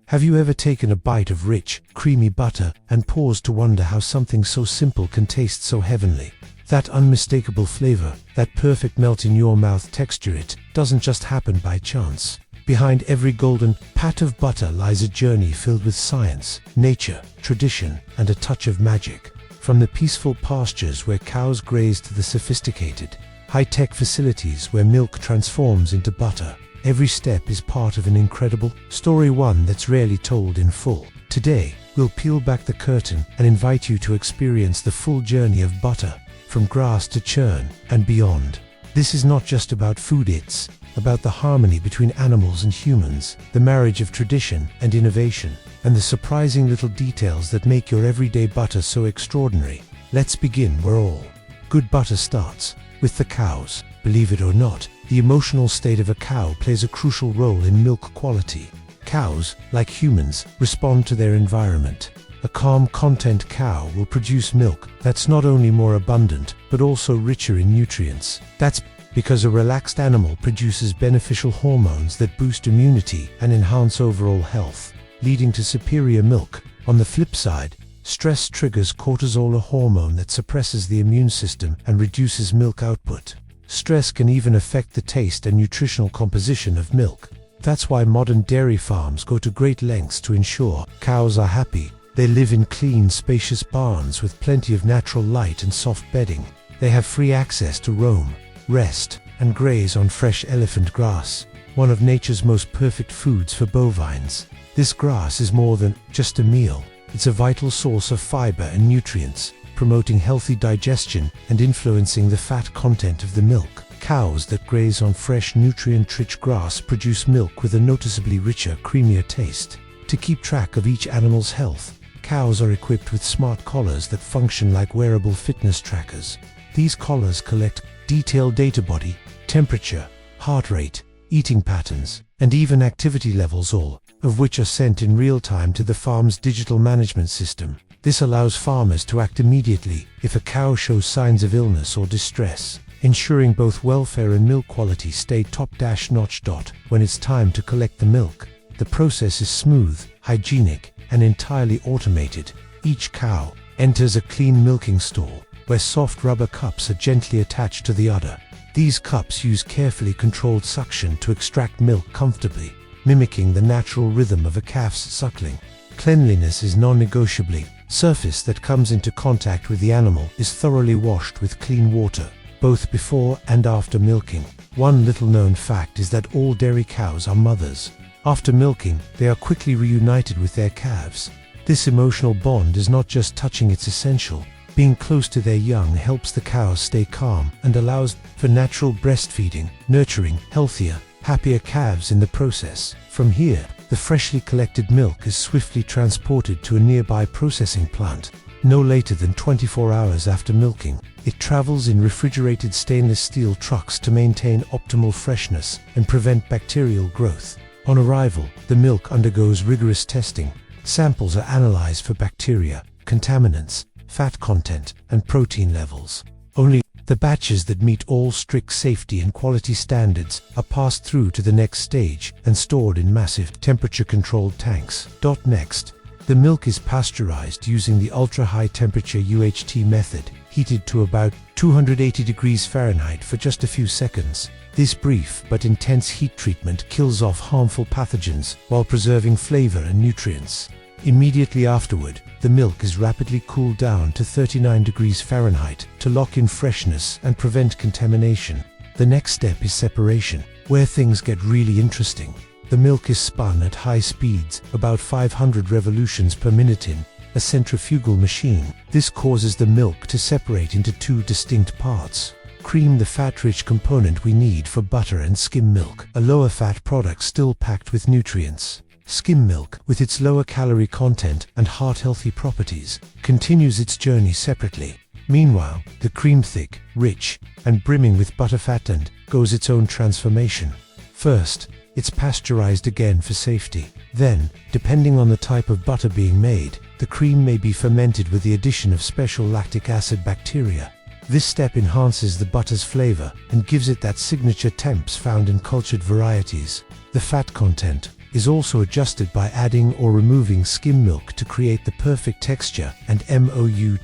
Have you ever taken a bite of rich, creamy butter and paused to wonder how something so simple can taste so heavenly? That unmistakable flavor, that perfect melt in your mouth texture, it doesn't just happen by chance. Behind every golden pat of butter lies a journey filled with science, nature, tradition, and a touch of magic. From the peaceful pastures where cows graze to the sophisticated, high-tech facilities where milk transforms into butter, every step is part of an incredible story, one that's rarely told in full. Today, we'll peel back the curtain and invite you to experience the full journey of butter, from grass to churn and beyond. This is not just about food, it's about the harmony between animals and humans, the marriage of tradition and innovation, and the surprising little details that make your everyday butter so extraordinary. Let's begin where all good butter starts, with the cows. Believe it or not, the emotional state of a cow plays a crucial role in milk quality. Cows, like humans, respond to their environment. A calm, content cow will produce milk that's not only more abundant, but also richer in nutrients. That's because a relaxed animal produces beneficial hormones that boost immunity and enhance overall health, leading to superior milk. On the flip side, stress triggers cortisol, a hormone that suppresses the immune system and reduces milk output. Stress can even affect the taste and nutritional composition of milk. That's why modern dairy farms go to great lengths to ensure cows are happy. They live in clean, spacious barns with plenty of natural light and soft bedding. They have free access to roam, rest, and graze on fresh elephant grass, one of nature's most perfect foods for bovines. This grass is more than just a meal. It's a vital source of fiber and nutrients, promoting healthy digestion and influencing the fat content of the milk. Cows that graze on fresh, nutrient-rich grass produce milk with a noticeably richer, creamier taste. To keep track of each animal's health, cows are equipped with smart collars that function like wearable fitness trackers. These collars collect detailed data: body temperature, heart rate, eating patterns, and even activity levels, all of which are sent in real time to the farm's digital management system. This allows farmers to act immediately if a cow shows signs of illness or distress, ensuring both welfare and milk quality stay top-notch. When it's time to collect the milk, the process is smooth, hygienic, and entirely automated. Each cow enters a clean milking stall, where soft rubber cups are gently attached to the udder. These cups use carefully controlled suction to extract milk comfortably, mimicking the natural rhythm of a calf's suckling. Cleanliness is non-negotiable. Surface that comes into contact with the animal is thoroughly washed with clean water, both before and after milking. One little-known fact is that all dairy cows are mothers. After milking, they are quickly reunited with their calves. This emotional bond is not just touching, it's essential. Being close to their young helps the cows stay calm and allows for natural breastfeeding, nurturing healthier, happier calves in the process. From here, the freshly collected milk is swiftly transported to a nearby processing plant. No later than 24 hours after milking, it travels in refrigerated stainless steel trucks to maintain optimal freshness and prevent bacterial growth. On arrival, the milk undergoes rigorous testing. Samples are analyzed for bacteria, contaminants, fat content, and protein levels. Only the batches that meet all strict safety and quality standards are passed through to the next stage and stored in massive temperature-controlled tanks. Next, the milk is pasteurized using the ultra-high temperature UHT method, heated to about 280 degrees Fahrenheit for just a few seconds. This brief but intense heat treatment kills off harmful pathogens while preserving flavor and nutrients. Immediately afterward, the milk is rapidly cooled down to 39 degrees Fahrenheit to lock in freshness and prevent contamination. The next step is separation, where things get really interesting. The milk is spun at high speeds, about 500 revolutions per minute, in a centrifugal machine. This causes the milk to separate into two distinct parts. Cream, the fat-rich component we need for butter, and skim milk, a lower-fat product still packed with nutrients. Skim milk, with its lower calorie content and heart-healthy properties, continues its journey separately. Meanwhile, the cream, thick, rich, and brimming with butterfat, and goes its own transformation. First, it's pasteurized again for safety. Then, depending on the type of butter being made, the cream may be fermented with the addition of special lactic acid bacteria. This step enhances the butter's flavor and gives it that signature temps found in cultured varieties. The fat content, is also adjusted by adding or removing skim milk to create the perfect texture and moutfeel.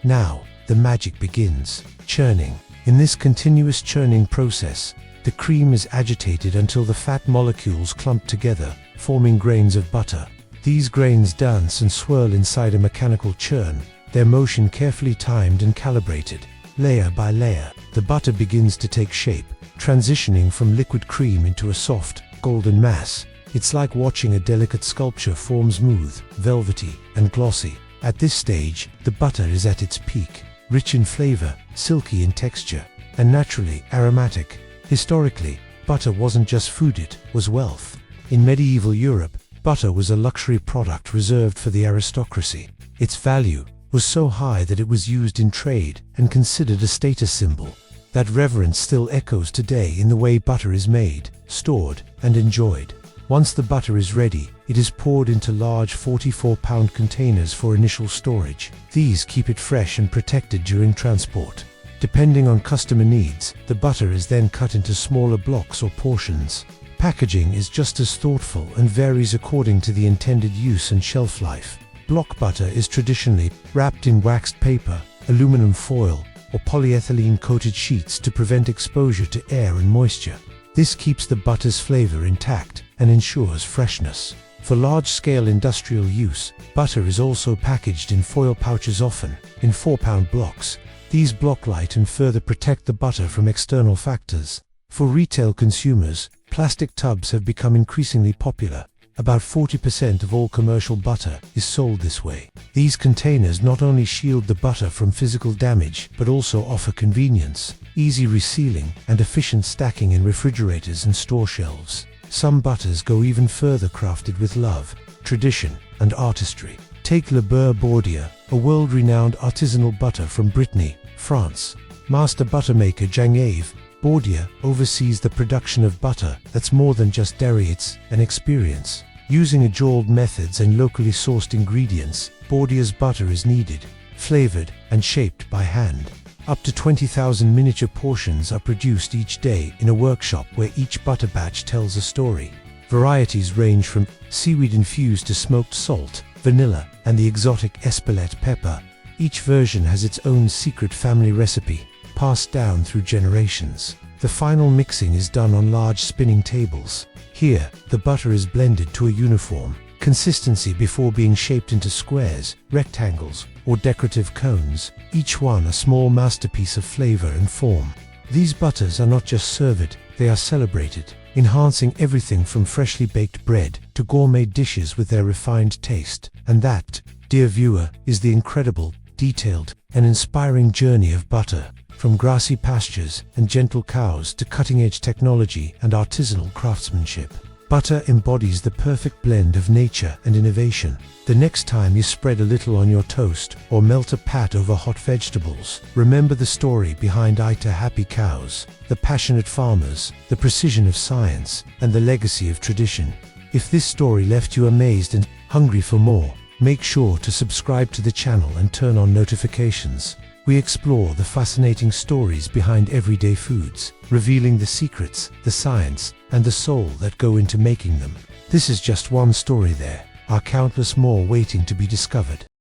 Now, the magic begins. Churning. In this continuous churning process, the cream is agitated until the fat molecules clump together, forming grains of butter. These grains dance and swirl inside a mechanical churn, their motion carefully timed and calibrated. Layer by layer, the butter begins to take shape, transitioning from liquid cream into a soft, golden mass. It's like watching a delicate sculpture form smooth, velvety, and glossy. At this stage, the butter is at its peak, rich in flavor, silky in texture, and naturally aromatic. Historically, butter wasn't just food, it was wealth. In medieval Europe, butter was a luxury product reserved for the aristocracy. Its value was so high that it was used in trade and considered a status symbol. That reverence still echoes today in the way butter is made, stored, and enjoyed. Once the butter is ready, it is poured into large 44-pound containers for initial storage. These keep it fresh and protected during transport. Depending on customer needs, the butter is then cut into smaller blocks or portions. Packaging is just as thoughtful and varies according to the intended use and shelf life. Block butter is traditionally wrapped in waxed paper, aluminum foil, or polyethylene-coated sheets to prevent exposure to air and moisture. This keeps the butter's flavor intact and ensures freshness. For large-scale industrial use, butter is also packaged in foil pouches, often in 4-pound blocks. These block light and further protect the butter from external factors. For retail consumers, plastic tubs have become increasingly popular. About 40% of all commercial butter is sold this way. These containers not only shield the butter from physical damage, but also offer convenience, easy resealing, and efficient stacking in refrigerators and store shelves. Some butters go even further, crafted with love, tradition, and artistry. Take Le Beurre Bordier, a world-renowned artisanal butter from Brittany, France. Master buttermaker Jean-Yves Bordier oversees the production of butter that's more than just dairy, it's an experience. Using ajoules methods and locally sourced ingredients, Bordier's butter is kneaded, flavored, and shaped by hand. Up to 20,000 miniature portions are produced each day in a workshop where each butter batch tells a story. Varieties range from seaweed-infused to smoked salt, vanilla, and the exotic Espelette pepper. Each version has its own secret family recipe, passed down through generations. The final mixing is done on large spinning tables. Here, the butter is blended to a uniform consistency before being shaped into squares, rectangles, or decorative cones, each one a small masterpiece of flavor and form. These butters are not just served, they are celebrated, enhancing everything from freshly baked bread to gourmet dishes with their refined taste. And that, dear viewer, is the incredible, detailed, and inspiring journey of butter. From grassy pastures and gentle cows to cutting-edge technology and artisanal craftsmanship, butter embodies the perfect blend of nature and innovation. The next time you spread a little on your toast or melt a pat over hot vegetables, remember the story behind Ita Happy Cows, the passionate farmers, the precision of science, and the legacy of tradition. If this story left you amazed and hungry for more, make sure to subscribe to the channel and turn on notifications. We explore the fascinating stories behind everyday foods, revealing the secrets, the science, and the soul that go into making them. This is just one story, there are countless more waiting to be discovered.